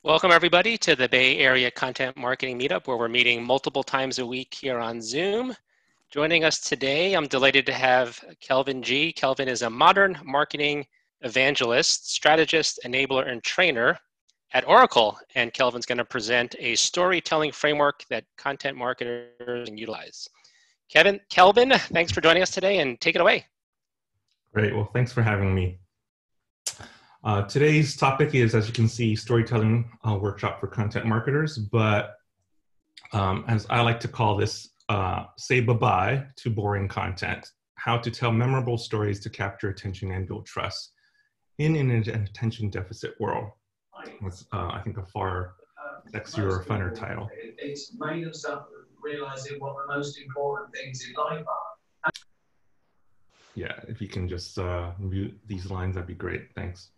Welcome everybody to the Bay Area Content Marketing Meetup, where we're meeting multiple times a week here on Zoom. Joining us today, I'm delighted to have Kelvin Gee. Kelvin is a modern marketing evangelist, strategist, enabler, and trainer at Oracle. And Kelvin's going to present a storytelling framework that content marketers can utilize. Kelvin, thanks for joining us today, and take it away. Great. Well, thanks for having me. Today's topic is, as you can see, storytelling workshop for content marketers, but as I like to call this, say bye-bye to boring content, how to tell memorable stories to capture attention and build trust in an attention deficit world. That's, I think, a far sexier or funner title. It's made of stuff realizing what the most important things in life are. Yeah, if you can just mute these lines, that'd be great. Thanks.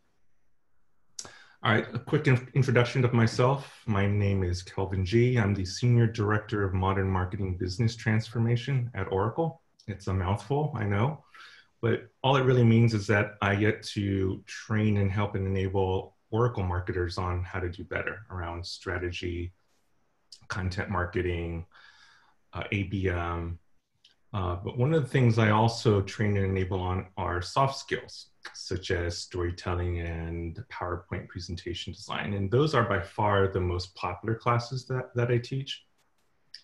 All right, a quick introduction of myself. My name is Kelvin Gee. I'm the Senior Director of Modern Marketing Business Transformation at Oracle. It's a mouthful, I know, but all it really means is that I get to train and help and enable Oracle marketers on how to do better around strategy, content marketing, ABM. But one of the things I also train and enable on are soft skills, such as storytelling and PowerPoint presentation design. And those are by far the most popular classes that I teach.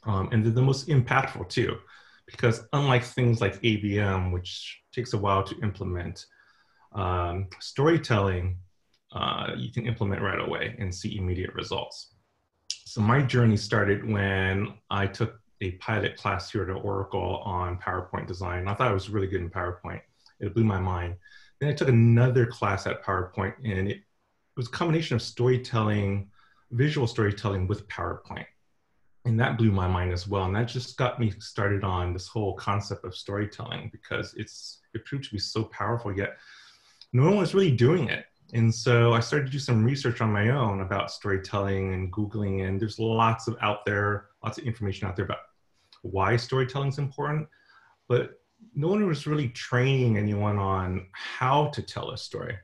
And they're the most impactful too, because unlike things like ABM, which takes a while to implement, storytelling, you can implement right away and see immediate results. So my journey started when I took a pilot class here at Oracle on PowerPoint design. I thought I was really good in PowerPoint. It blew my mind. Then I took another class at PowerPoint, and it was a combination of storytelling, visual storytelling with PowerPoint. And that blew my mind as well. And that just got me started on this whole concept of storytelling, because it proved to be so powerful, yet no one was really doing it. And so I started to do some research on my own about storytelling and Googling, and there's lots of information out there about why storytelling is important, but no one was really training anyone on how to tell a story.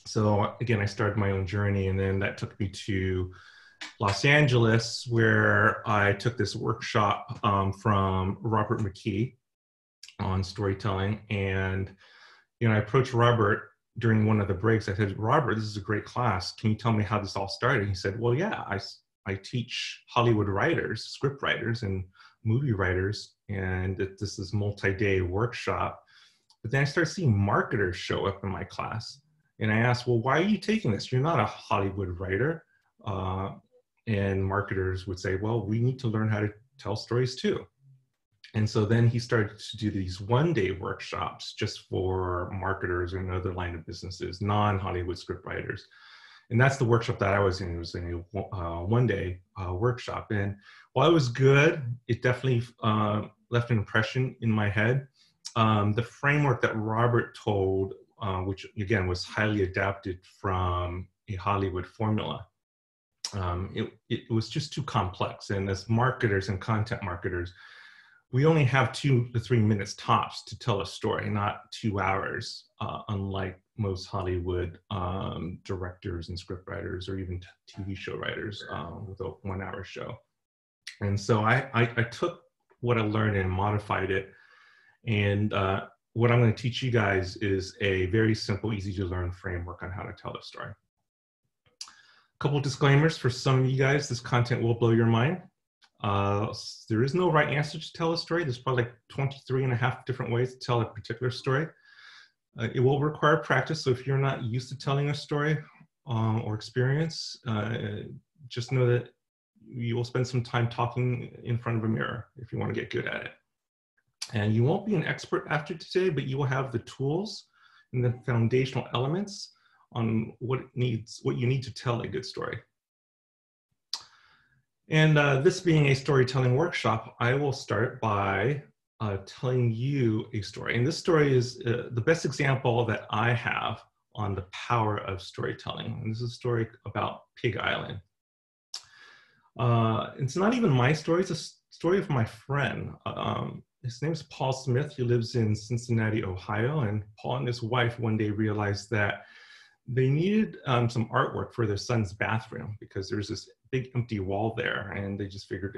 So again, I started my own journey, and then that took me to Los Angeles, where I took this workshop from Robert McKee on storytelling. And I approached Robert during one of the breaks. I said, Robert, this is a great class. Can you tell me how this all started? He said, well, yeah, I teach Hollywood writers, script writers, and movie writers, and this is multi-day workshop. But then I started seeing marketers show up in my class. And I asked, well, why are you taking this? You're not a Hollywood writer. And marketers would say, well, we need to learn how to tell stories too. And so then he started to do these one-day workshops just for marketers and other line of businesses, non-Hollywood script writers. And that's the workshop that I was in. It was a one-day workshop. And while it was good, it definitely left an impression in my head. The framework that Robert told, which again was highly adapted from a Hollywood formula, it was just too complex. And as marketers and content marketers, we only have 2 to 3 minutes tops to tell a story, not 2 hours, unlike most Hollywood directors and script writers, or even TV show writers with a 1-hour show. And so I took what I learned and modified it. And what I'm going to teach you guys is a very simple, easy to learn framework on how to tell a story. A couple of disclaimers for some of you guys: this content will blow your mind. There is no right answer to tell a story. There's probably like 23.5 different ways to tell a particular story. It will require practice. So if you're not used to telling a story or experience, just know that you will spend some time talking in front of a mirror if you want to get good at it. And you won't be an expert after today, but you will have the tools and the foundational elements on what you need to tell a good story. And this being a storytelling workshop, I will start by telling you a story. And this story is the best example that I have on the power of storytelling. And this is a story about Pig Island. It's not even my story, it's a story of my friend. His name is Paul Smith. He lives in Cincinnati, Ohio. And Paul and his wife one day realized that they needed some artwork for their son's bathroom because there's this big empty wall there, and they just figured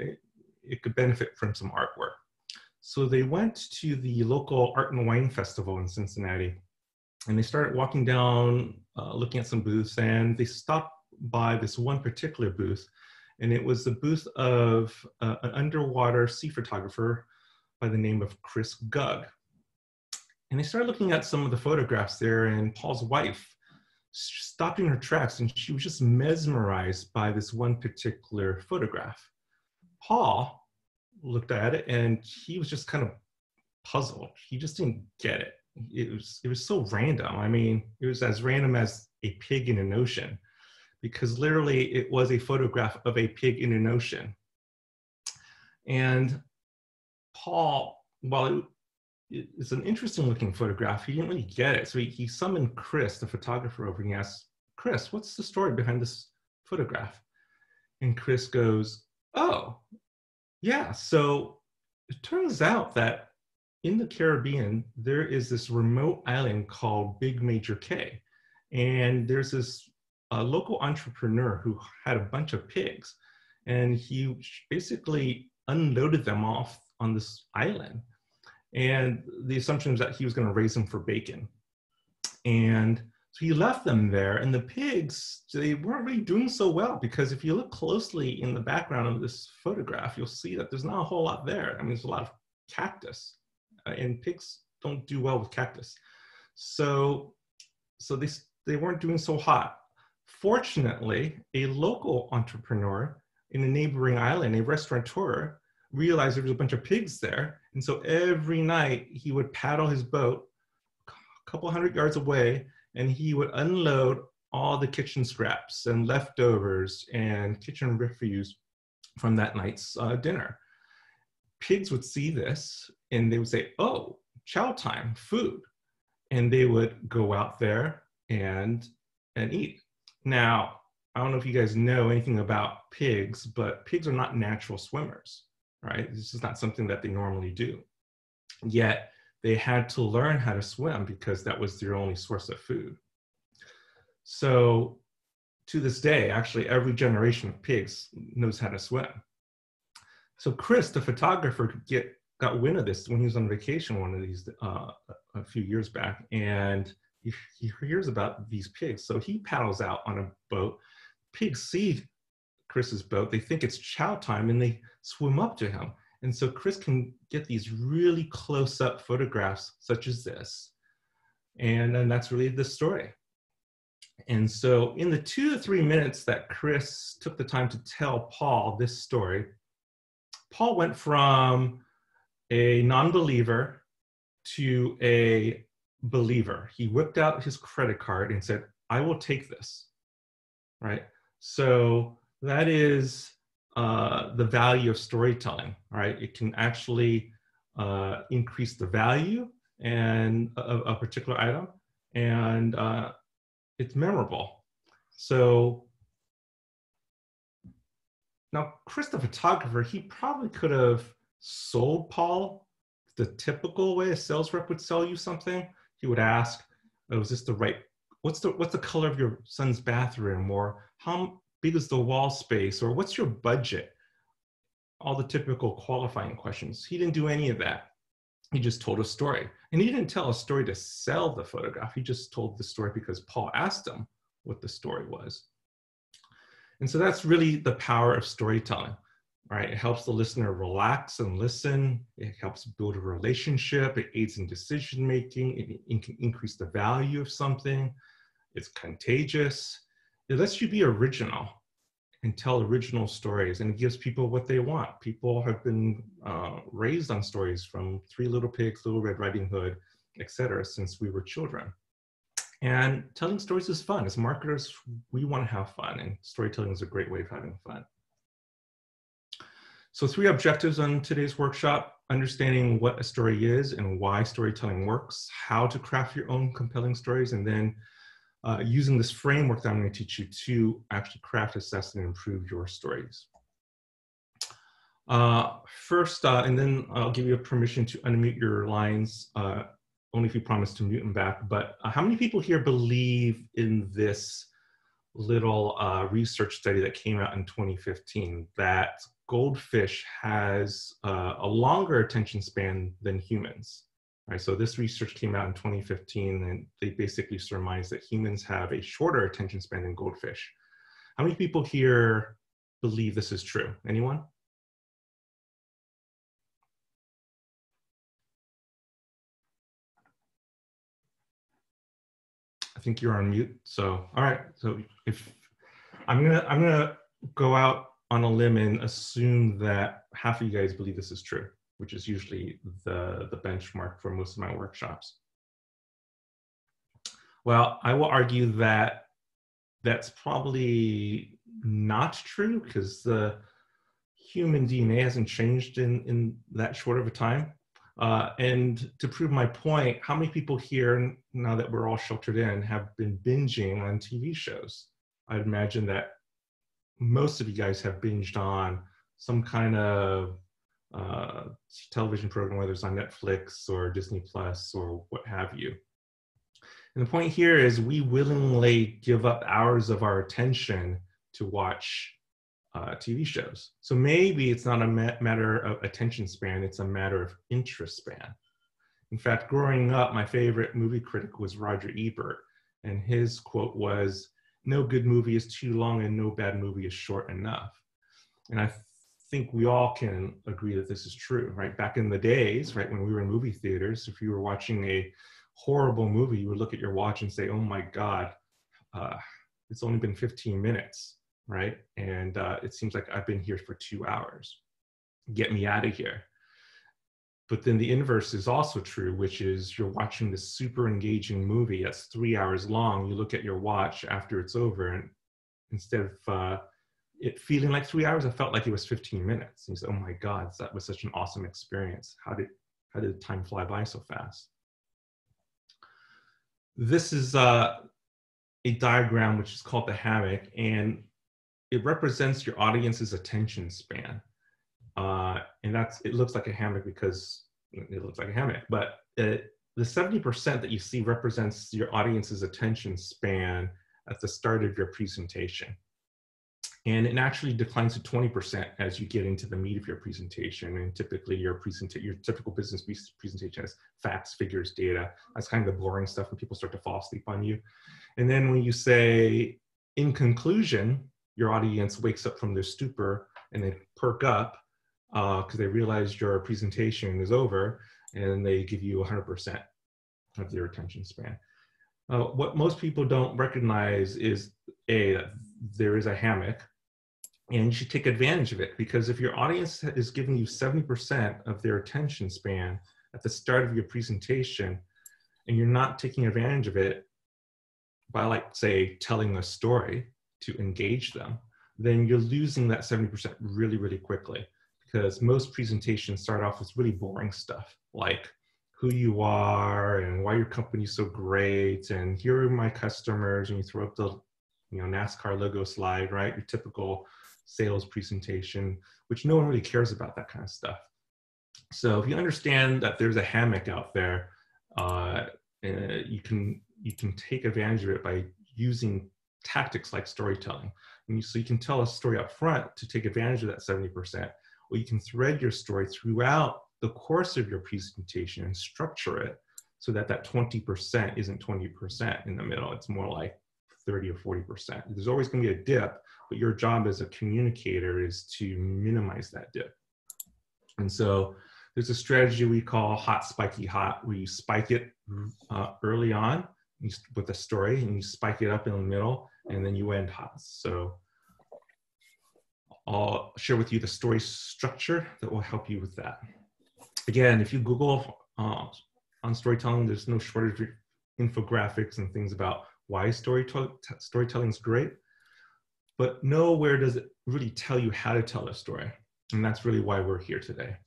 it could benefit from some artwork. So they went to the local art and wine festival in Cincinnati, and they started walking down, looking at some booths, and they stopped by this one particular booth, and it was the booth of an underwater sea photographer by the name of Chris Gugg. And they started looking at some of the photographs there, and Paul's wife stopped in her tracks, and she was just mesmerized by this one particular photograph. Paul looked at it, and he was just kind of puzzled. He just didn't get it. It was so random. I mean, it was as random as a pig in an ocean, because literally it was a photograph of a pig in an ocean. And Paul, while it's an interesting looking photograph, he didn't really get it. So he summoned Chris, the photographer, over, and he asked, Chris, what's the story behind this photograph? And Chris goes, oh, yeah. So it turns out that in the Caribbean, there is this remote island called Big Major K. And there's this local entrepreneur who had a bunch of pigs, and he basically unloaded them off on this island. And the assumption was that he was going to raise them for bacon. And so he left them there, and the pigs, they weren't really doing so well, because if you look closely in the background of this photograph, you'll see that there's not a whole lot there. I mean, there's a lot of cactus, and pigs don't do well with cactus. So they weren't doing so hot. Fortunately, a local entrepreneur in a neighboring island, a restaurateur, realized there was a bunch of pigs there. And so every night he would paddle his boat a couple hundred yards away, and he would unload all the kitchen scraps and leftovers and kitchen refuse from that night's dinner. Pigs would see this and they would say, oh, chow time, food. And they would go out there and eat. Now, I don't know if you guys know anything about pigs, but pigs are not natural swimmers, right? This is not something that they normally do. Yet they had to learn how to swim because that was their only source of food. So to this day, actually, every generation of pigs knows how to swim. So Chris, the photographer, got wind of this when he was on vacation one of these a few years back, and he hears about these pigs. So he paddles out on a boat. Pigs see Chris's boat, they think it's chow time, and they swim up to him. And so Chris can get these really close-up photographs such as this. And then that's really the story. And so in the 2 to 3 minutes that Chris took the time to tell Paul this story, Paul went from a non-believer to a believer. He whipped out his credit card and said, I will take this, right? So that is the value of storytelling, right? It can actually increase the value and of a particular item, and it's memorable. So now, Chris, the photographer, he probably could have sold Paul the typical way a sales rep would sell you something. He would ask, oh, is this the right, what's the color of your son's bathroom? Or how big is the wall space? Or what's your budget? All the typical qualifying questions. He didn't do any of that. He just told a story. And he didn't tell a story to sell the photograph. He just told the story because Paul asked him what the story was. And so that's really the power of storytelling, right? It helps the listener relax and listen. It helps build a relationship. It aids in decision-making. It can increase the value of something. It's contagious. It lets you be original and tell original stories, and it gives people what they want. People have been raised on stories from Three Little Pigs, Little Red Riding Hood, etc., since we were children. And telling stories is fun. As marketers, we want to have fun, and storytelling is a great way of having fun. So 3 objectives on today's workshop: understanding what a story is and why storytelling works, how to craft your own compelling stories, and then using this framework that I'm going to teach you to actually craft, assess, and improve your stories. First, and then I'll give you a permission to unmute your lines. only if you promise to mute him back, but how many people here believe in this little research study that came out in 2015 that goldfish has a longer attention span than humans? Right, so this research came out in 2015, and they basically surmised that humans have a shorter attention span than goldfish. How many people here believe this is true? Anyone? I think you're on mute. So, all right. So if I'm gonna go out on a limb and assume that half of you guys believe this is true, which is usually the benchmark for most of my workshops. Well, I will argue that that's probably not true, because the human DNA hasn't changed in that short of a time. And to prove my point, how many people here, now that we're all sheltered in, have been binging on TV shows? I'd imagine that most of you guys have binged on some kind of television program, whether it's on Netflix or Disney Plus or what have you. And the point here is we willingly give up hours of our attention to watch TV shows. So maybe it's not a matter of attention span, it's a matter of interest span. In fact, growing up, my favorite movie critic was Roger Ebert, and his quote was, "No good movie is too long and no bad movie is short enough." And I think we all can agree that this is true, right? Back in the days, right, when we were in movie theaters, if you were watching a horrible movie, you would look at your watch and say, "Oh my God, it's only been 15 minutes. Right? And it seems like I've been here for 2 hours. Get me out of here." But then the inverse is also true, which is you're watching this super engaging movie that's 3 hours long. You look at your watch after it's over, and instead of it feeling like 3 hours, it felt like it was 15 minutes. And you say, "Oh my God, that was such an awesome experience. How did time fly by so fast?" This is a diagram which is called the hammock, and it represents your audience's attention span. And it looks like a hammock because it looks like a hammock, but the 70% that you see represents your audience's attention span at the start of your presentation. And it actually declines to 20% as you get into the meat of your presentation. And typically your typical business presentation has facts, figures, data. That's kind of the boring stuff when people start to fall asleep on you. And then when you say, "In conclusion," your audience wakes up from their stupor and they perk up because they realize your presentation is over, and they give you 100% of their attention span. What most people don't recognize is that there is a hammock, and you should take advantage of it, because if your audience is giving you 70% of their attention span at the start of your presentation, and you're not taking advantage of it by, like, say, telling a story to engage them, then you're losing that 70% really, really quickly, because most presentations start off with really boring stuff like who you are and why your company's so great and here are my customers, and you throw up the NASCAR logo slide, right? Your typical sales presentation, which no one really cares about that kind of stuff. So if you understand that there's a hammock out there, you can take advantage of it by using tactics like storytelling. And so you can tell a story up front to take advantage of that 70%, or you can thread your story throughout the course of your presentation and structure it so that that 20% isn't 20% in the middle. It's more like 30 or 40%. There's always going to be a dip, but your job as a communicator is to minimize that dip. And so there's a strategy we call hot, spiky, hot, where you spike it early on with a story, and you spike it up in the middle, and then you end hot. So I'll share with you the story structure that will help you with that. Again, if you Google on storytelling, there's no shortage of infographics and things about why storytelling is great, but nowhere does it really tell you how to tell a story. And that's really why we're here today.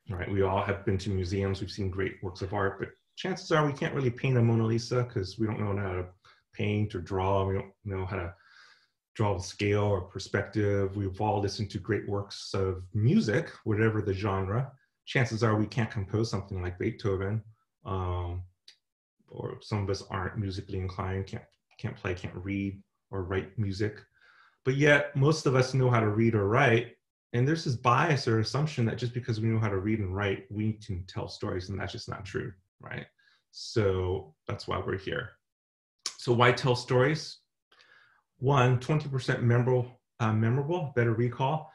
Right? We all have been to museums, we've seen great works of art, but chances are we can't really paint a Mona Lisa because we don't know how to paint or draw. We don't know how to draw with scale or perspective. We've all listened to great works of music, whatever the genre. Chances are we can't compose something like Beethoven, or some of us aren't musically inclined, can't play, can't read or write music. But yet most of us know how to read or write. And there's this bias or assumption that just because we know how to read and write, we can tell stories, and that's just not true, right? So that's why we're here. So why tell stories? One, 20% memorable, better recall.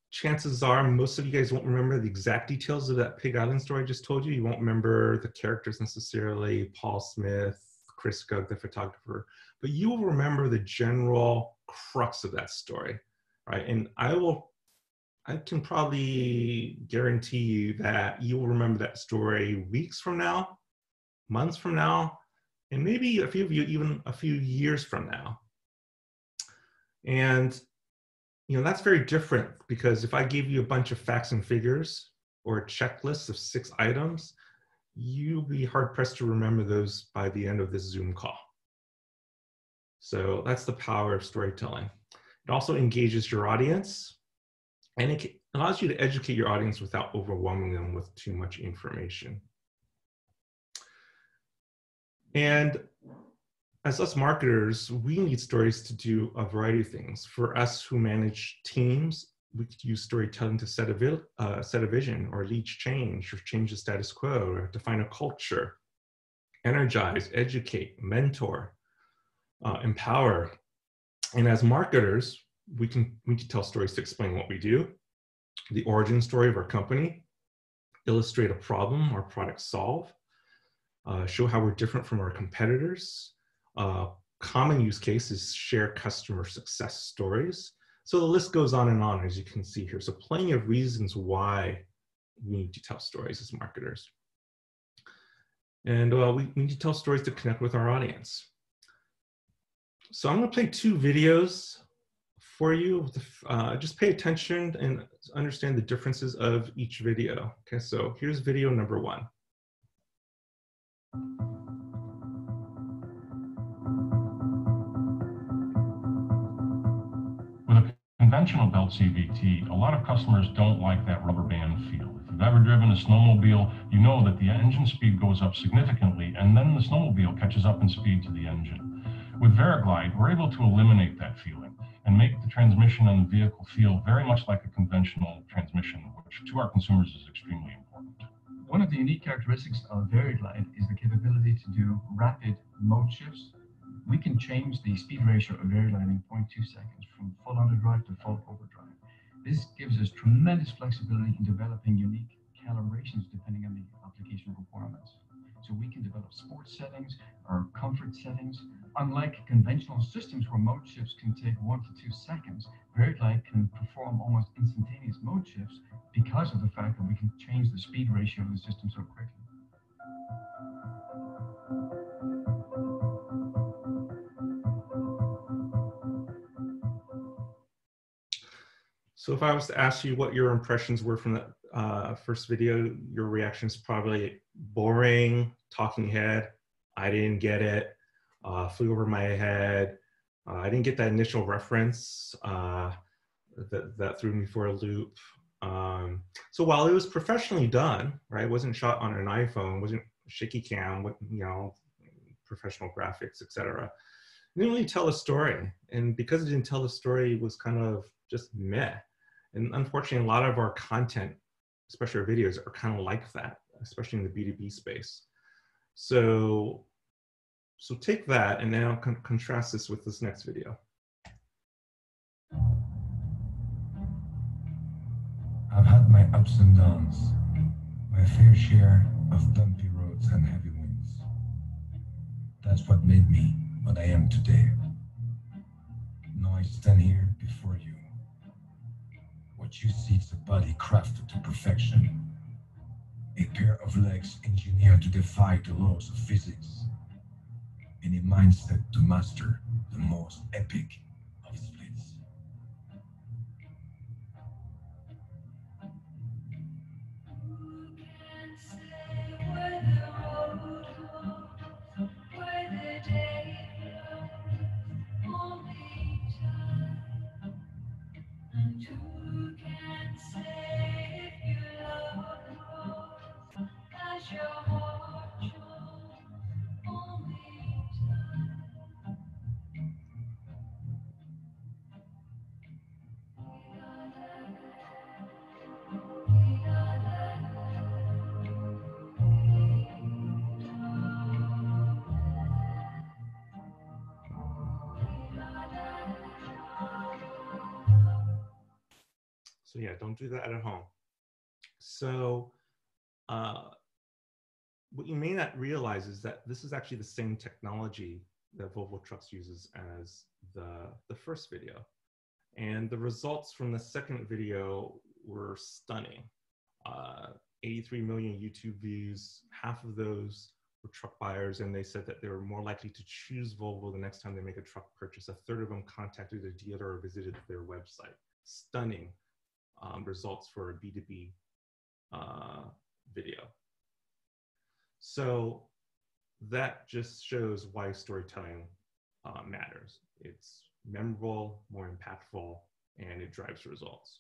Chances are most of you guys won't remember the exact details of that Pig Island story I just told you. You won't remember the characters necessarily, Paul Smith, Chris Gugg, the photographer, but you will remember the general crux of that story, right? And I can probably guarantee you that you will remember that story weeks from now, months from now, and maybe a few of you even a few years from now. And that's very different, because if I gave you a bunch of facts and figures or a checklist of 6 items, you'll be hard pressed to remember those by the end of this Zoom call. So that's the power of storytelling. It also engages your audience, and it allows you to educate your audience without overwhelming them with too much information. And as us marketers, we need stories to do a variety of things. For us who manage teams, we could use storytelling to set a vision, or lead change, or change the status quo, or define a culture, energize, educate, mentor, empower. And as marketers, we can tell stories to explain what we do, the origin story of our company, illustrate a problem our products solve, show how we're different from our competitors. Common use cases share customer success stories. So the list goes on, as you can see here. So plenty of reasons why we need to tell stories as marketers. And we need to tell stories to connect with our audience. So I'm going to play 2 videos for you. Just pay attention and understand the differences of each video. Okay, so here's video number 1. With a conventional belt CVT, a lot of customers don't like that rubber band feel. If you've ever driven a snowmobile, you know that the engine speed goes up significantly, and then the snowmobile catches up in speed to the engine. With Veriglide, we're able to eliminate that feeling and make the transmission on the vehicle feel very much like a conventional transmission, which to our consumers is extremely important. One of the unique characteristics of Veriglide is the capability to do rapid mode shifts. We can change the speed ratio of Veriglide in 0.2 seconds from full underdrive to full overdrive. This gives us tremendous flexibility in developing unique calibrations depending on the application requirements. So we can develop sports settings or comfort settings. Unlike conventional systems where mode shifts can take 1 to 2 seconds, Veriglide can perform almost instantaneous mode shifts because of the fact that we can change the speed ratio of the system so quickly. So if I was to ask you what your impressions were from that first video, your reaction is probably boring, talking head, I didn't get it, flew over my head, I didn't get that initial reference, that threw me for a loop. So while it was professionally done, right, it wasn't shot on an iPhone, wasn't shaky cam with, professional graphics, etc. It didn't really tell a story. And because it didn't tell a story, it was kind of just meh. And unfortunately, a lot of our content, especially our videos, are kind of like that, especially in the B2B space. So take that and now contrast this with this next video. I've had my ups and downs, my fair share of bumpy roads and heavy winds. That's what made me what I am today. Now I stand here before you. What you see is a body crafted to perfection, a pair of legs engineered to defy the laws of physics, and a mindset to master the most epic of splits. As your heart So yeah, don't do that at home. So what you may not realize is that this is actually the same technology that Volvo Trucks uses as the first video. And the results from the second video were stunning. 83 million YouTube views, half of those were truck buyers, and they said that they were more likely to choose Volvo the next time they make a truck purchase. A third of them contacted a dealer or visited their website. Stunning results for a B2B video. So that just shows why storytelling matters. It's memorable, more impactful, and it drives results.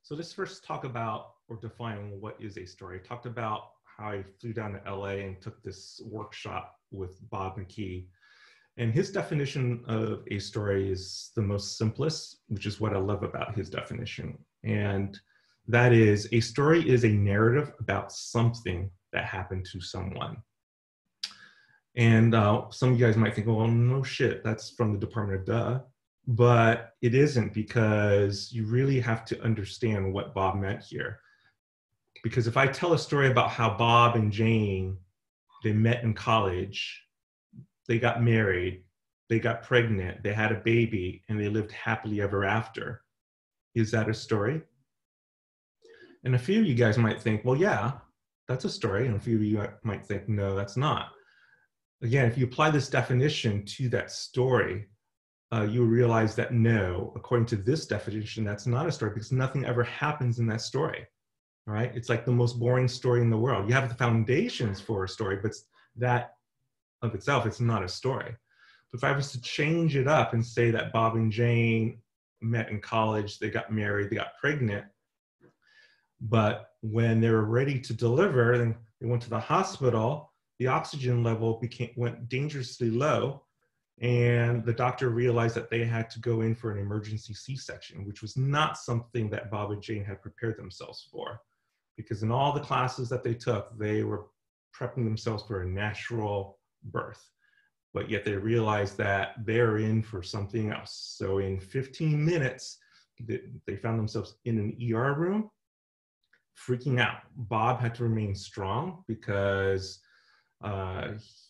So let's first talk about or define what is a story. I talked about how I flew down to LA and took this workshop with Buh-Bye. And his definition of a story is the most simplest, which is what I love about his definition. And that is, a story is a narrative about something that happened to someone. And some of you guys might think, well, no shit, that's from the Department of Duh. But it isn't, because you really have to understand what Bob meant here. Because if I tell a story about how Bob and Jane, they met in college, they got married, they got pregnant, they had a baby, and they lived happily ever after, is that a story? And a few of you guys might think, well, yeah, that's a story. And a few of you might think, no, that's not. Again, if you apply this definition to that story, you realize that no, according to this definition, that's not a story, because nothing ever happens in that story, right? It's like the most boring story in the world. You have the foundations for a story, but that of itself, it's not a story. But if I was to change it up and say that Bob and Jane met in college, they got married, they got pregnant, but when they were ready to deliver and they went to the hospital, the oxygen level went dangerously low, and the doctor realized that they had to go in for an emergency C-section, which was not something that Bob and Jane had prepared themselves for, because in all the classes that they took, they were prepping themselves for a natural birth, but yet they realized that they're in for something else. So in 15 minutes, they found themselves in an ER room, freaking out. Bob had to remain strong because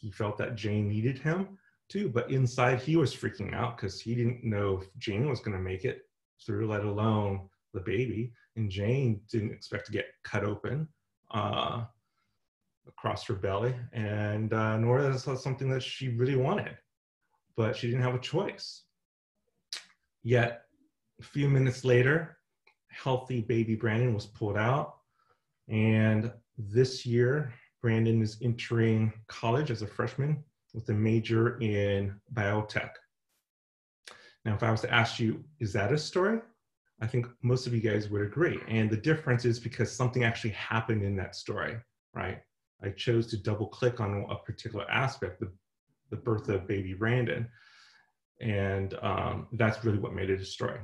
he felt that Jane needed him too, but inside he was freaking out because he didn't know if Jane was going to make it through, let alone the baby. And Jane didn't expect to get cut open across her belly, and nor is that something that she really wanted, but she didn't have a choice. Yet a few minutes later, healthy baby Brandon was pulled out, and this year Brandon is entering college as a freshman with a major in biotech. Now, if I was to ask you, is that a story? I think most of you guys would agree. And the difference is because something actually happened in that story, right? I chose to double click on a particular aspect, the birth of baby Brandon. And that's really what made it a story.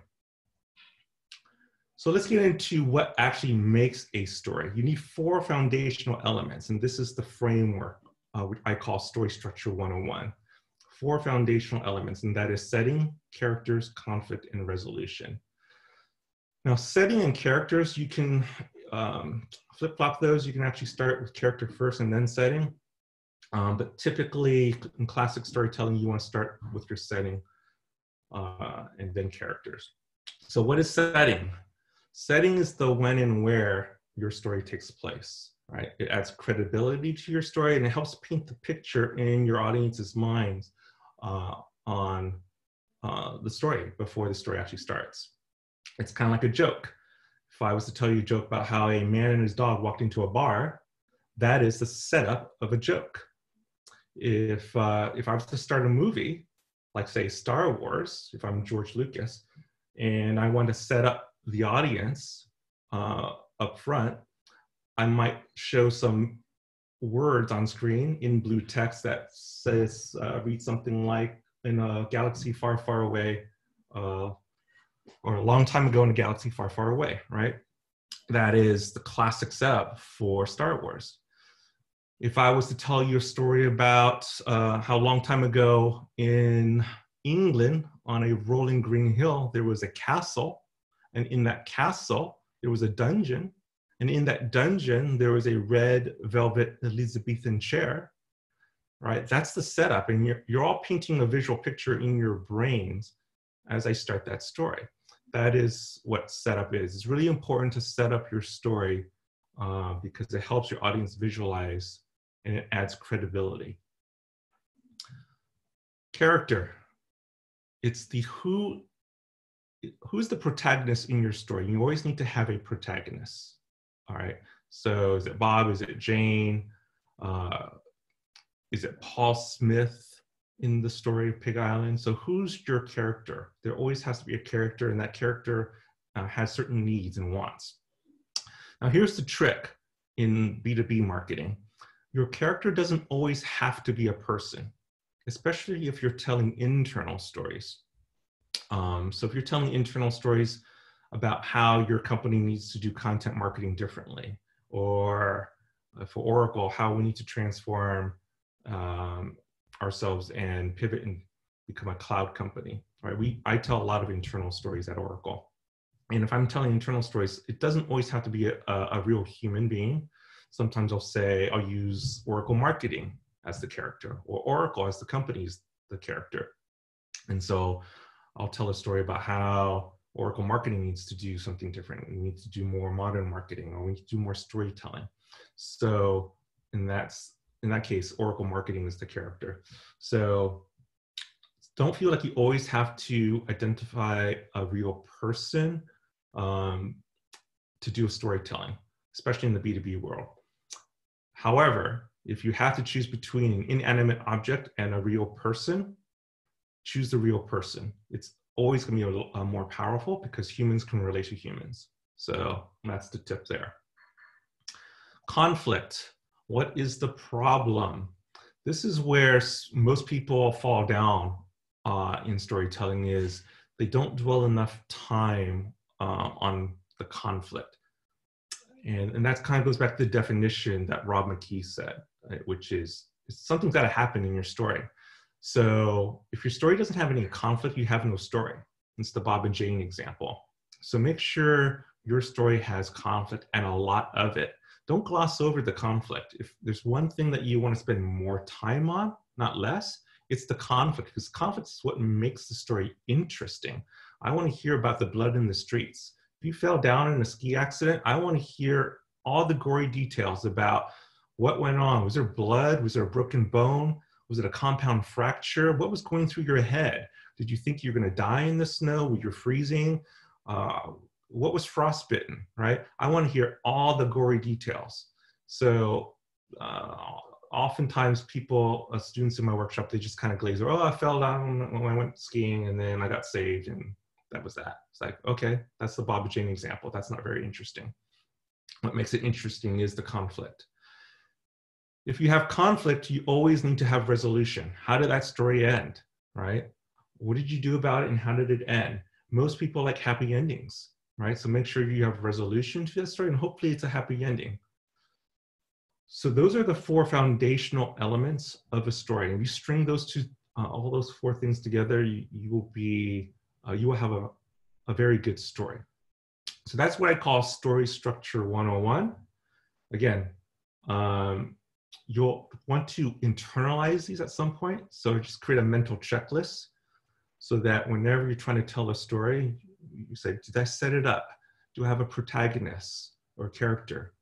So let's get into what actually makes a story. You need 4 foundational elements, and this is the framework, which I call Story Structure 101. 4 foundational elements, and that is setting, characters, conflict, and resolution. Now, setting and characters, you can flip-flop those. You can actually start with character first and then setting. But typically, in classic storytelling, you want to start with your setting and then characters. So what is setting? Setting is the when and where your story takes place, right? It adds credibility to your story, and it helps paint the picture in your audience's minds on the story before the story actually starts. It's kind of like a joke. If I was to tell you a joke about how a man and his dog walked into a bar, that is the setup of a joke. If I was to start a movie, like say Star Wars, if I'm George Lucas, and I want to set up the audience up front, I might show some words on screen in blue text that says, read something like, in a galaxy far, far away, or a long time ago in a galaxy far, far away, right? That is the classic setup for Star Wars. If I was to tell you a story about how a long time ago in England on a rolling green hill, there was a castle, And in that castle, there was a dungeon. And in that dungeon, there was a red velvet Elizabethan chair, right? That's the setup. And you're all painting a visual picture in your brains as I start that story. That is what setup is. It's really important to set up your story because it helps your audience visualize and it adds credibility. Character. It's the who's the protagonist in your story. You always need to have a protagonist. All right. So is it Bob? Is it Jane? Is it Paul Smith in the story of Pig Island? So who's your character? There always has to be a character, and that character has certain needs and wants. Now here's the trick in B2B marketing. Your character doesn't always have to be a person, especially if you're telling internal stories. So if you're telling internal stories about how your company needs to do content marketing differently, or for Oracle, how we need to transform ourselves and pivot and become a cloud company, right? I tell a lot of internal stories at Oracle. And if I'm telling internal stories, it doesn't always have to be a real human being. Sometimes I'll use Oracle marketing as the character, or Oracle as the company's the character. And so I'll tell a story about how Oracle marketing needs to do something different. We need to do more modern marketing, or we need to do more storytelling. So in that case, Oracle marketing is the character. So don't feel like you always have to identify a real person to do a storytelling, especially in the B2B world. However, if you have to choose between an inanimate object and a real person, choose the real person. It's always going to be a more powerful because humans can relate to humans. So that's the tip there. Conflict. What is the problem? This is where most people fall down in storytelling, is they don't dwell enough time on the conflict. And that kind of goes back to the definition that Rob McKee said, right? Which is something's got to happen in your story. So if your story doesn't have any conflict, you have no story. It's the Bob and Jane example. So make sure your story has conflict, and a lot of it. Don't gloss over the conflict. If there's one thing that you want to spend more time on, not less, it's the conflict, because conflict is what makes the story interesting. I want to hear about the blood in the streets. If you fell down in a ski accident, I want to hear all the gory details about what went on. Was there blood? Was there a broken bone? Was it a compound fracture? What was going through your head? Did you think you were going to die in the snow? Were you freezing? What was frostbitten, right? I want to hear all the gory details. So oftentimes people, students in my workshop, they just kind of glaze over, oh, I fell down when I went skiing and then I got saved and that was that. It's like, okay, that's the Bob and Jane example. That's not very interesting. What makes it interesting is the conflict. If you have conflict, you always need to have resolution. How did that story end, right? What did you do about it and how did it end? Most people like happy endings, right? So make sure you have resolution to the story and hopefully it's a happy ending. So those are the 4 foundational elements of a story. And if you string those two, all those 4 things together, you will have a very good story. So that's what I call story structure 101. Again, you'll want to internalize these at some point. So just create a mental checklist so that whenever you're trying to tell a story, you say, did I set it up? Do I have a protagonist or character?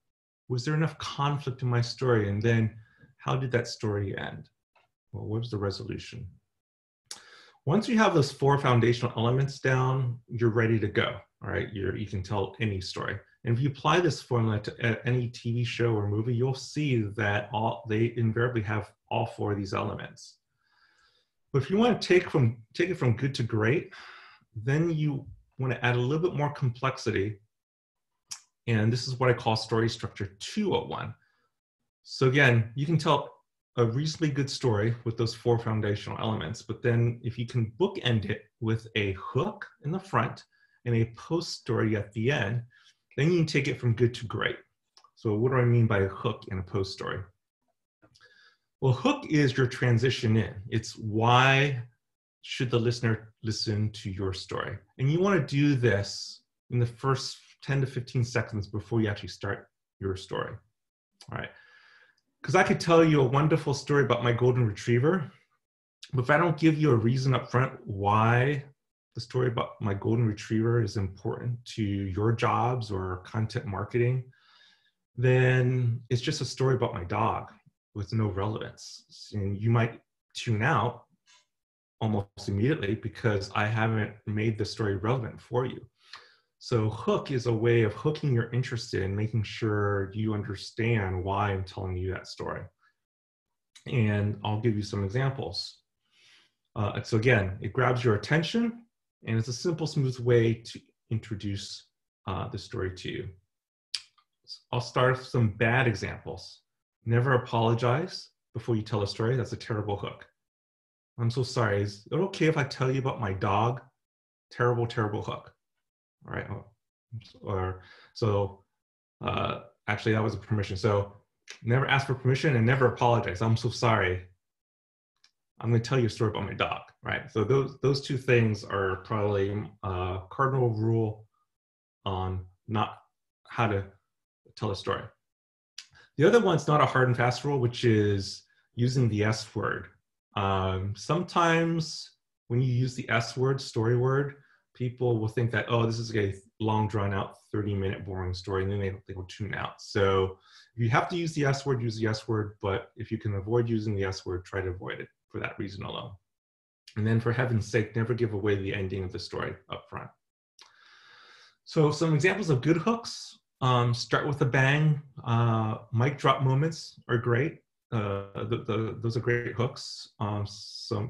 Was there enough conflict in my story? And then how did that story end? Well, what was the resolution? Once you have those 4 foundational elements down, you're ready to go, all right? You can tell any story. And if you apply this formula to any TV show or movie, you'll see that they invariably have all 4 of these elements. But if you want to take it from good to great, then you want to add a little bit more complexity. And this is what I call story structure 201. So again, you can tell a reasonably good story with those 4 foundational elements, but then if you can bookend it with a hook in the front and a post story at the end, then you can take it from good to great. So what do I mean by a hook and a post story? Well, hook is your transition in. It's why should the listener listen to your story? And you want to do this in the first 10 to 15 seconds before you actually start your story. All right. Because I could tell you a wonderful story about my golden retriever, but if I don't give you a reason up front why the story about my golden retriever is important to your jobs or content marketing, then it's just a story about my dog with no relevance. And you might tune out almost immediately because I haven't made the story relevant for you. So hook is a way of hooking your interest in, making sure you understand why I'm telling you that story. And I'll give you some examples. So again, it grabs your attention, and it's a simple, smooth way to introduce the story to you. I'll start with some bad examples. Never apologize before you tell a story. That's a terrible hook. I'm so sorry. Is it okay if I tell you about my dog? Terrible, terrible hook. All right. Or so actually that was a permission. So never ask for permission and never apologize. I'm so sorry. I'm going to tell you a story about my dog, right? So those two things are probably a cardinal rule on not how to tell a story. The other one's not a hard and fast rule, which is using the S word. Sometimes when you use the S word, story word, people will think that, oh, this is a long, drawn out, 30-minute boring story, and then they will tune out. So if you have to use the S word, use the S word, but if you can avoid using the S word, try to avoid it for that reason alone. And then for heaven's sake, never give away the ending of the story up front. So some examples of good hooks, start with a bang. Mic drop moments are great. Those are great hooks.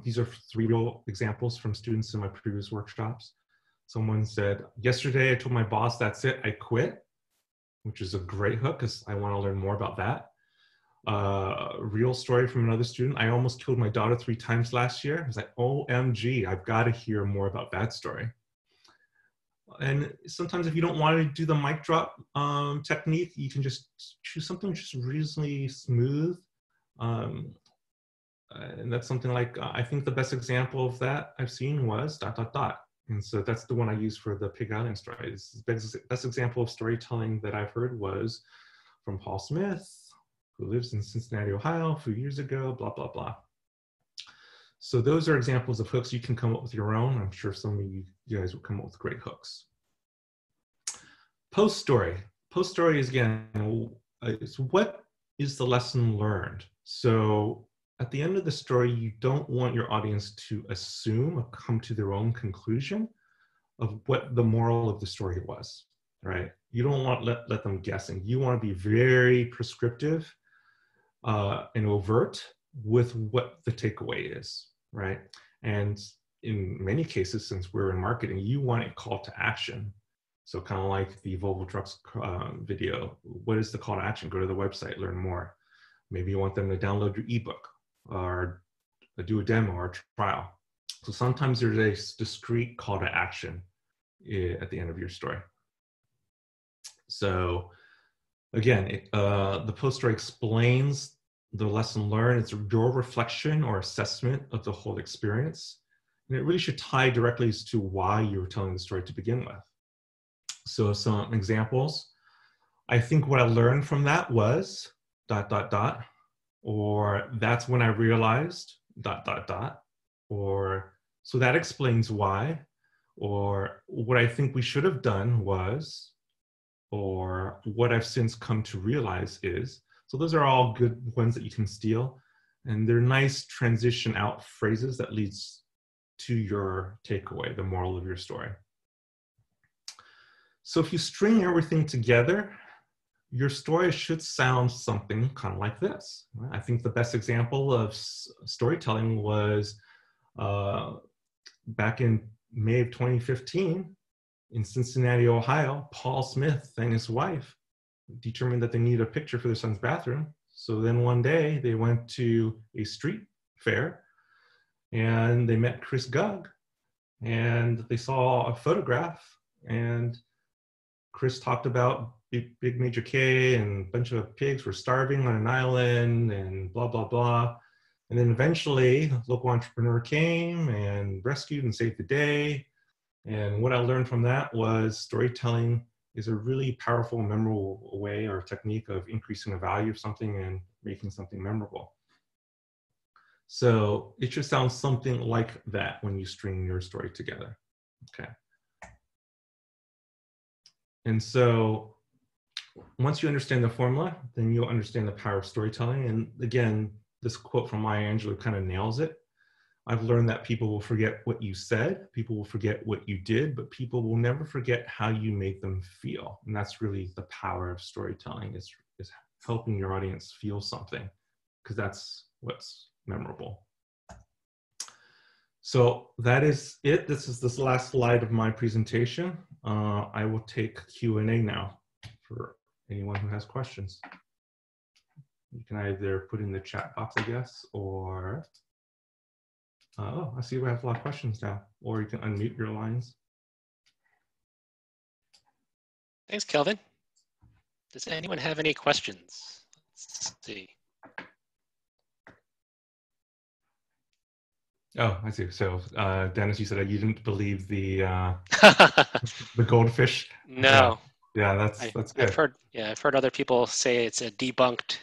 These are 3 real examples from students in my previous workshops. Someone said, yesterday I told my boss, that's it, I quit, which is a great hook because I want to learn more about that. Real story from another student, I almost killed my daughter 3 times last year. I was like, OMG, I've got to hear more about that story. And sometimes if you don't want to do the mic drop technique, you can just choose something just reasonably smooth. And that's something like, I think the best example of that I've seen was ... And so that's the one I use for the Pig Island story. The best example of storytelling that I've heard was from Paul Smith, who lives in Cincinnati, Ohio, a few years ago, blah, blah, blah. So those are examples of hooks. You can come up with your own. I'm sure some of you guys will come up with great hooks. Post story. Post story is, again, it's what is the lesson learned? So at the end of the story, you don't want your audience to assume or come to their own conclusion of what the moral of the story was, right? You don't want to let them guessing. You want to be very prescriptive and overt with what the takeaway is, right? And in many cases, since we're in marketing, you want a call to action. So kind of like the Volvo Trucks video. What is the call to action? Go to the website, learn more. Maybe you want them to download your ebook or do a demo or a trial. So sometimes there's a discrete call to action at the end of your story. So again, the post story explains the lesson learned. It's your reflection or assessment of the whole experience. And it really should tie directly as to why you were telling the story to begin with. So some examples. I think what I learned from that was ... or that's when I realized ... or so that explains why, or what I think we should have done was, or what I've since come to realize is. So those are all good ones that you can steal, and they're nice transition out phrases that leads to your takeaway, the moral of your story. So if you string everything together, your story should sound something kind of like this. I think the best example of storytelling was back in May of 2015 in Cincinnati, Ohio. Paul Smith and his wife determined that they needed a picture for their son's bathroom. So then one day they went to a street fair and they met Chris Gugg and they saw a photograph, and Chris talked about Big Major K and a bunch of pigs were starving on an island and blah, blah, blah. And then eventually a local entrepreneur came and rescued and saved the day. And what I learned from that was storytelling is a really powerful, memorable way or technique of increasing the value of something and making something memorable. So it should sound something like that when you string your story together. Okay. And so once you understand the formula, then you'll understand the power of storytelling. And again, this quote from Maya Angelou kind of nails it. I've learned that people will forget what you said, people will forget what you did, but people will never forget how you make them feel. And that's really the power of storytelling, is helping your audience feel something, because that's what's memorable. So that is it. This is the last slide of my presentation. I will take Q&A now for anyone who has questions. You can either put in the chat box, I guess, or oh, I see we have a lot of questions now. Or you can unmute your lines. Thanks, Kelvin. Does anyone have any questions? Let's see. Oh, I see. So, Dennis, you said that you didn't believe the goldfish. No. Yeah, that's good. I've heard other people say it's a debunked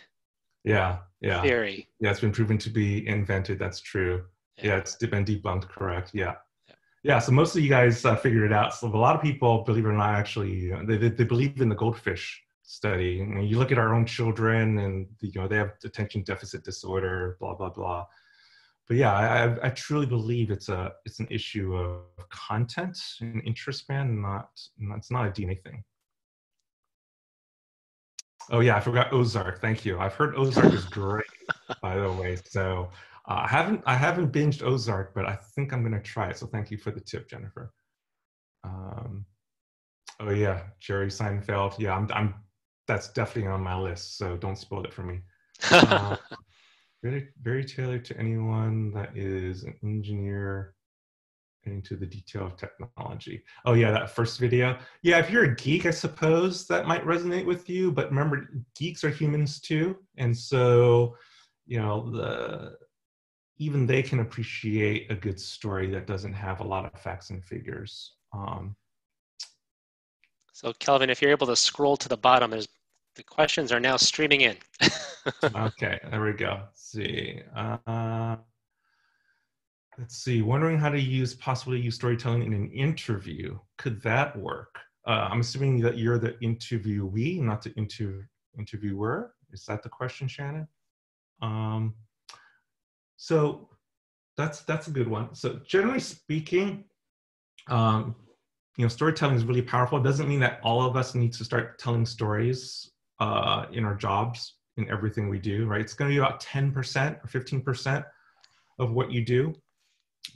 theory. Yeah, it's been proven to be invented. That's true. Yeah, it's been debunked, correct. Yeah, so most of you guys figured it out. So a lot of people, believe it or not, actually, they believe in the goldfish study. And you look at our own children and, they have attention deficit disorder, blah, blah, blah. But yeah, I truly believe it's an issue of content and interest span, it's not a DNA thing. Oh yeah, I forgot Ozark. Thank you. I've heard Ozark is great, by the way. So I haven't binged Ozark, but I think I'm gonna try it. So thank you for the tip, Jennifer. Oh yeah, Jerry Seinfeld. Yeah, that's definitely on my list. So don't spoil it for me. Very tailored to anyone that is an engineer into the detail of technology. Oh yeah, that first video. Yeah, if you're a geek, I suppose that might resonate with you, but remember, geeks are humans too. And so, even they can appreciate a good story that doesn't have a lot of facts and figures. So Kelvin, if you're able to scroll to the bottom, the questions are now streaming in. Okay, there we go. Let's see. Wondering how to possibly use storytelling in an interview. Could that work? I'm assuming that you're the interviewee, not the interviewer. Is that the question, Shannon? So that's a good one. So generally speaking, storytelling is really powerful. It doesn't mean that all of us need to start telling stories in our jobs, in everything we do, right? It's going to be about 10% or 15% of what you do,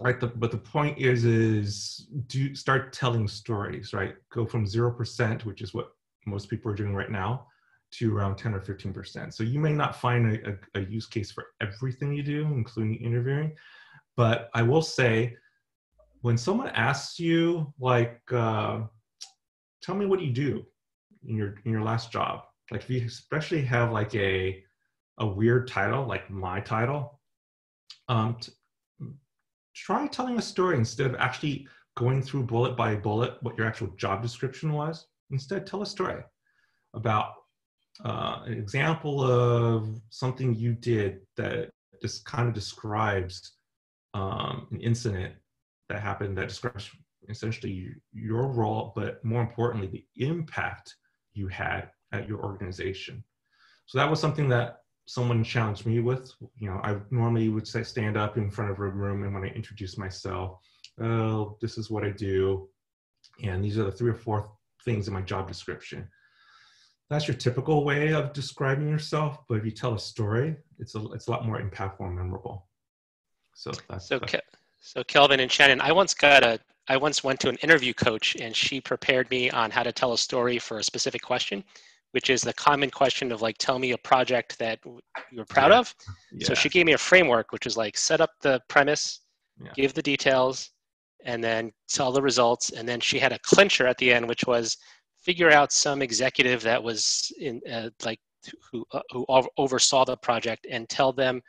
right? But the point is start telling stories, right? Go from 0%, which is what most people are doing right now, to around 10 or 15%. So you may not find a use case for everything you do, including interviewing, but I will say, when someone asks you, like, tell me what you do in your last job, like if you especially have like a weird title, like my title, try telling a story instead of actually going through bullet by bullet what your actual job description was. Instead, tell a story about an example of something you did that just kind of describes an incident that happened that describes essentially your role, but more importantly, the impact you had at your organization. So that was something that someone challenged me with. I normally would stand up in front of a room, and when I introduce myself, oh, this is what I do, and these are the 3 or 4 things in my job description. That's your typical way of describing yourself, but if you tell a story, it's a lot more impactful and memorable. So Kelvin and Shannon, I once went to an interview coach, and she prepared me on how to tell a story for a specific question, which is the common question of like, tell me a project that you're proud of. Yeah. So she gave me a framework, which is like, set up the premise, give the details, and then tell the results. And then she had a clincher at the end, which was figure out some executive that was in who oversaw the project and tell them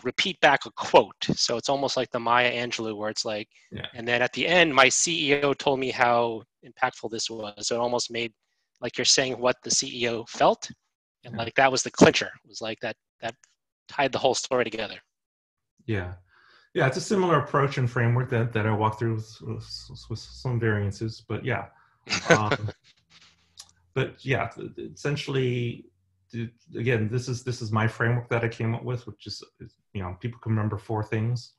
repeat back a quote. So it's almost like the Maya Angelou, where it's like, Yeah. and then at the end, my CEO told me how impactful this was. So it almost made like you're saying what the CEO felt, and Yeah. like that was the clincher. It was like that tied the whole story together. Yeah. Yeah, it's a similar approach and framework that I walk through with some variances, but yeah. But yeah, essentially, again, this is my framework that I came up with, which is, you know, people can remember 4 things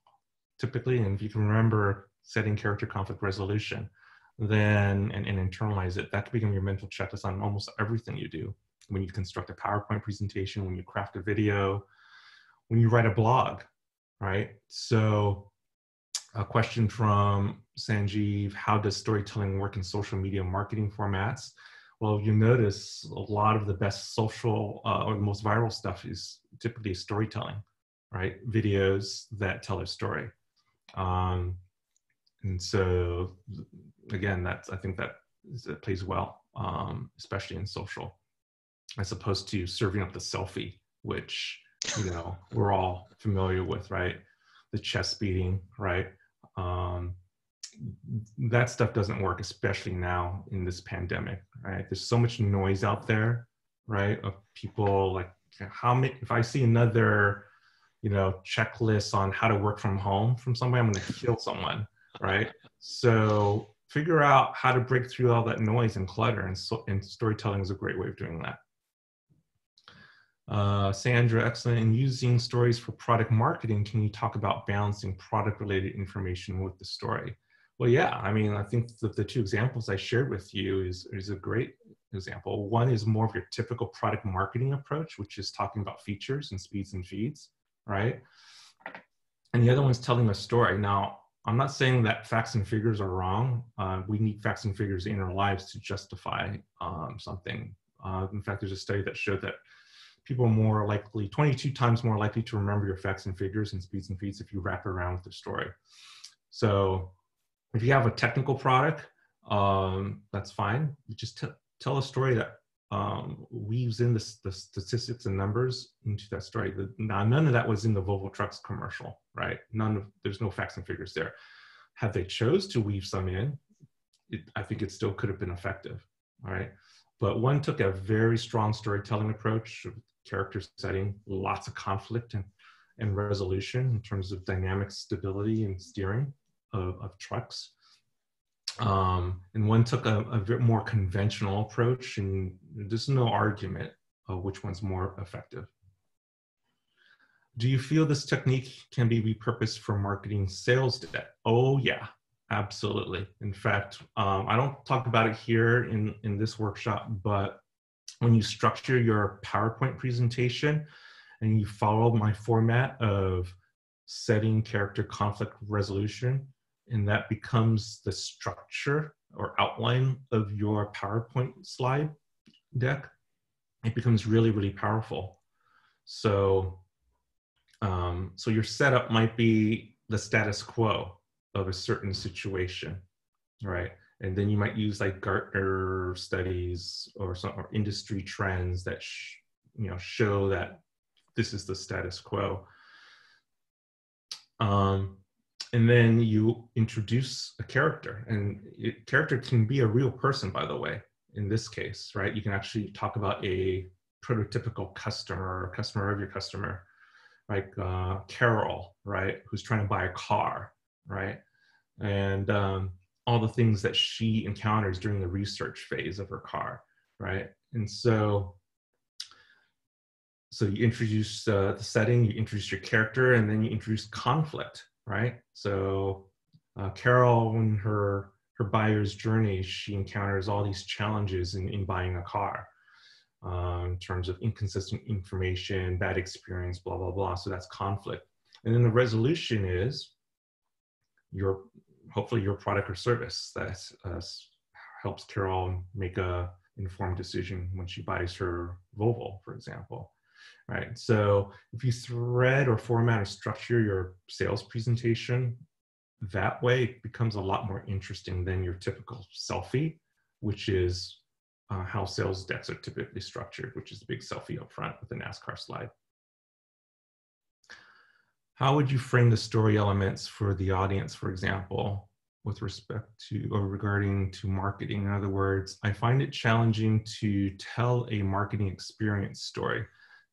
typically, and if you can remember setting character conflict resolution, then and internalize it, that can become your mental checklist on almost everything you do. When you construct a PowerPoint presentation, when you craft a video, when you write a blog, right? So a question from Sanjeev: how does storytelling work in social media marketing formats? Well, you notice a lot of the best social or the most viral stuff is typically storytelling, right? Videos that tell a story. And so again, I think that it plays well, especially in social, as opposed to serving up the selfie, which, you know, we're all familiar with, right? The chest beating, right? That stuff doesn't work, especially now in this pandemic, right? There's so much noise out there, right? Of people like, how many, if I see another, you know, checklist on how to work from home from somebody, I'm going to kill someone, right? So figure out how to break through all that noise and clutter, and storytelling is a great way of doing that. Sandra, excellent. In using stories for product marketing, can you talk about balancing product-related information with the story? Well, yeah, I mean, I think that the 2 examples I shared with you is a great example. One is more of your typical product marketing approach, which is talking about features and speeds and feeds, right? And the other one's telling a story. Now, I'm not saying that facts and figures are wrong. We need facts and figures in our lives to justify something. In fact, there's a study that showed that people are more likely, 22 times more likely to remember your facts and figures and speeds and feeds if you wrap it around with the story. So if you have a technical product, that's fine. You just tell a story that weaves in the statistics and numbers into that story. Now, none of that was in the Volvo Trucks commercial, right? There's no facts and figures there. Had they chose to weave some in, I think it still could have been effective, all right? But one took a very strong storytelling approach, character setting, lots of conflict and resolution in terms of dynamic stability and steering of trucks. And one took a bit more conventional approach, and there's no argument of which one's more effective. Do you feel this technique can be repurposed for marketing sales deck? Oh yeah, absolutely. In fact, I don't talk about it here in this workshop, but when you structure your PowerPoint presentation and you follow my format of setting character conflict resolution, and that becomes the structure or outline of your PowerPoint slide deck, it becomes really, really powerful. So, so your setup might be the status quo of a certain situation, right? And then you might use like Gartner studies or industry trends that show that this is the status quo. And then you introduce a character, and character can be a real person, by the way, in this case, right? You can actually talk about a prototypical customer or customer of your customer, like Carol, right? Who's trying to buy a car, right? And all the things that she encounters during the research phase of her car, right? And so you introduce the setting, you introduce your character, and then you introduce conflict, right? So Carol, in her buyer's journey, she encounters all these challenges in buying a car, in terms of inconsistent information, bad experience, blah, blah, blah. So that's conflict. And then the resolution is hopefully your product or service that helps Carol make a informed decision when she buys her Volvo, for example. Right. So if you thread or format or structure your sales presentation that way, it becomes a lot more interesting than your typical selfie, which is how sales decks are typically structured, which is a big selfie up front with a NASCAR slide. How would you frame the story elements for the audience, for example, with respect to or regarding to marketing? In other words, I find it challenging to tell a marketing experience story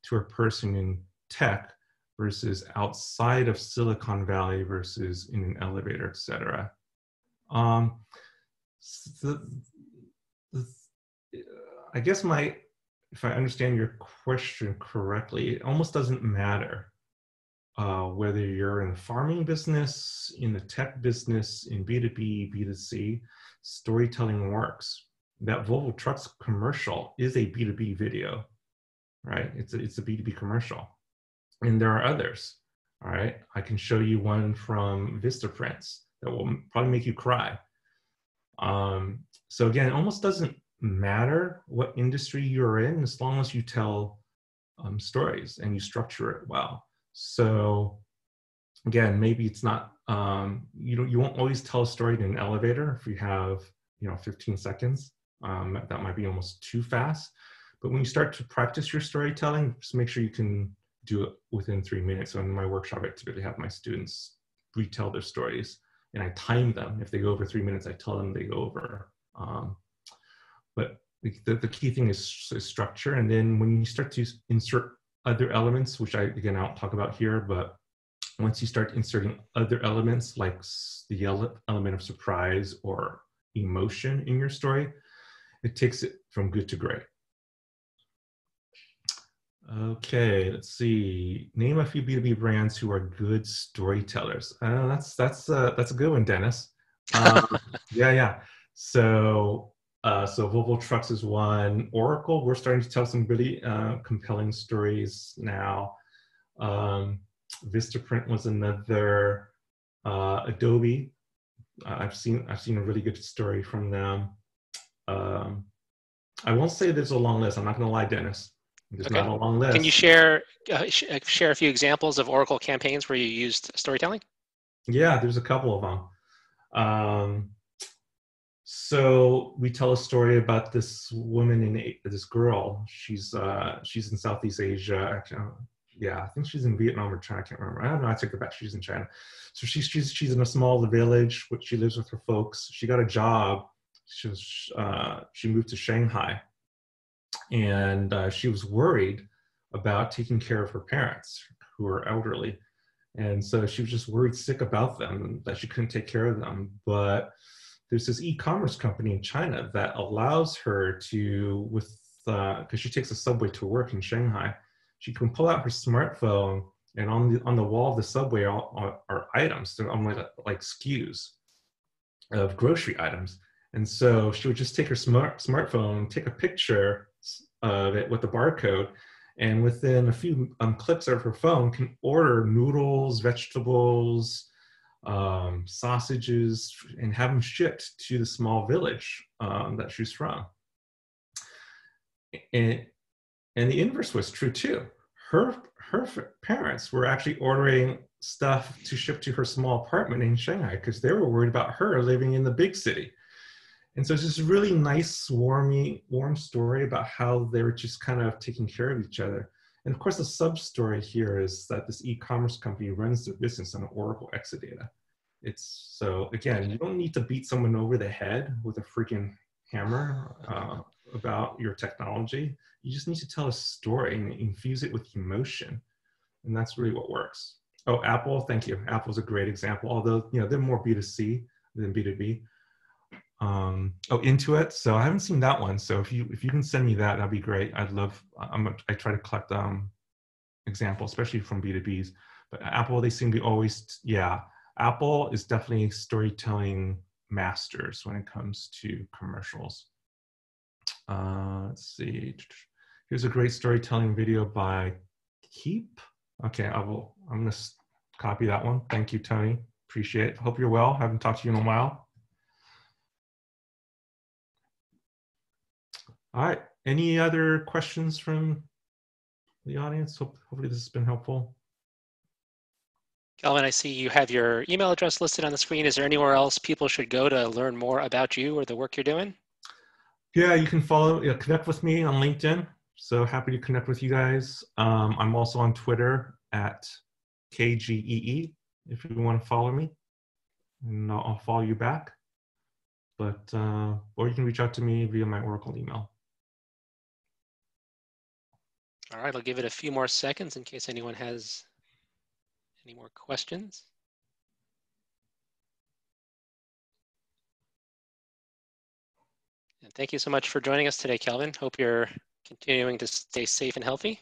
to a person in tech versus outside of Silicon Valley versus in an elevator, et cetera. I guess if I understand your question correctly, it almost doesn't matter whether you're in the farming business, in the tech business, in B2B, B2C, storytelling works. That Volvo Trucks commercial is a B2B video, right? It's a B2B commercial. And there are others, all right? I can show you one from Vistaprint that will probably make you cry. So again, it almost doesn't matter what industry you're in as long as you tell stories and you structure it well. So again, maybe it's not, you won't always tell a story in an elevator if you have 15 seconds. That might be almost too fast. But when you start to practice your storytelling, just make sure you can do it within 3 minutes. So in my workshop, I typically have my students retell their stories and I time them. If they go over 3 minutes, I tell them they go over. But the key thing is structure. And then when you start to insert other elements, which I don't talk about here, but once you start inserting other elements like the element of surprise or emotion in your story, it takes it from good to great. Okay, let's see. Name a few B2B brands who are good storytellers. That's a good one, Dennis. Yeah. So Volvo Trucks is one. Oracle, we're starting to tell some really compelling stories now. Vistaprint was another. Adobe, I've seen a really good story from them. I won't say there's a long list. I'm not going to lie, Dennis. There's not a long list. Can you share a few examples of Oracle campaigns where you used storytelling? Yeah, there's a couple of them. So we tell a story about this woman this girl. She's in Southeast Asia. Actually, yeah, I think she's in Vietnam or China. I can't remember. I don't know. I took her back. She's in China. So she's in a small village. She lives with her folks. She got a job. She moved to Shanghai, and she was worried about taking care of her parents who are elderly. And so she was just worried sick about them, that she couldn't take care of them. But there's this e-commerce company in China that allows her to, because she takes a subway to work in Shanghai, she can pull out her smartphone, and on the wall of the subway are items. They're like SKUs of grocery items. And so she would just take her smartphone, take a picture of it with the barcode, and within a few clicks of her phone can order noodles, vegetables, sausages, and have them shipped to the small village that she's from. And the inverse was true too. Her parents were actually ordering stuff to ship to her small apartment in Shanghai because they were worried about her living in the big city. And so it's this really nice, warm story about how they were just kind of taking care of each other. And of course, the sub-story here is that this e-commerce company runs their business on Oracle Exadata. So again, you don't need to beat someone over the head with a freaking hammer about your technology. You just need to tell a story and infuse it with emotion. And that's really what works. Oh, Apple, thank you. Apple's a great example, although they're more B2C than B2B. Intuit. So I haven't seen that one. So if you can send me that, that'd be great. I try to collect examples, especially from B2Bs. But Apple, they seem to be always, Apple is definitely storytelling masters when it comes to commercials. Let's see. Here's a great storytelling video by Keep. Okay, I'm gonna copy that one. Thank you, Tony. Appreciate it. Hope you're well. Haven't talked to you in a while. All right. Any other questions from the audience? Hopefully this has been helpful. Kelvin, I see you have your email address listed on the screen. Is there anywhere else people should go to learn more about you or the work you're doing? Yeah, you can connect with me on LinkedIn. So happy to connect with you guys. I'm also on Twitter at KGEE if you want to follow me, and I'll follow you back. But or you can reach out to me via my Oracle email. All right, I'll give it a few more seconds in case anyone has any more questions. And thank you so much for joining us today, Kelvin. Hope you're continuing to stay safe and healthy.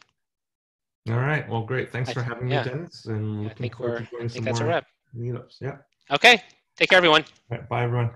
All right. Well, great. Thanks for having me, yeah. Dennis. And Yeah, looking forward to joining some that's a more wrap. meetups. Yeah. Okay. Take care, everyone. All right, bye, everyone.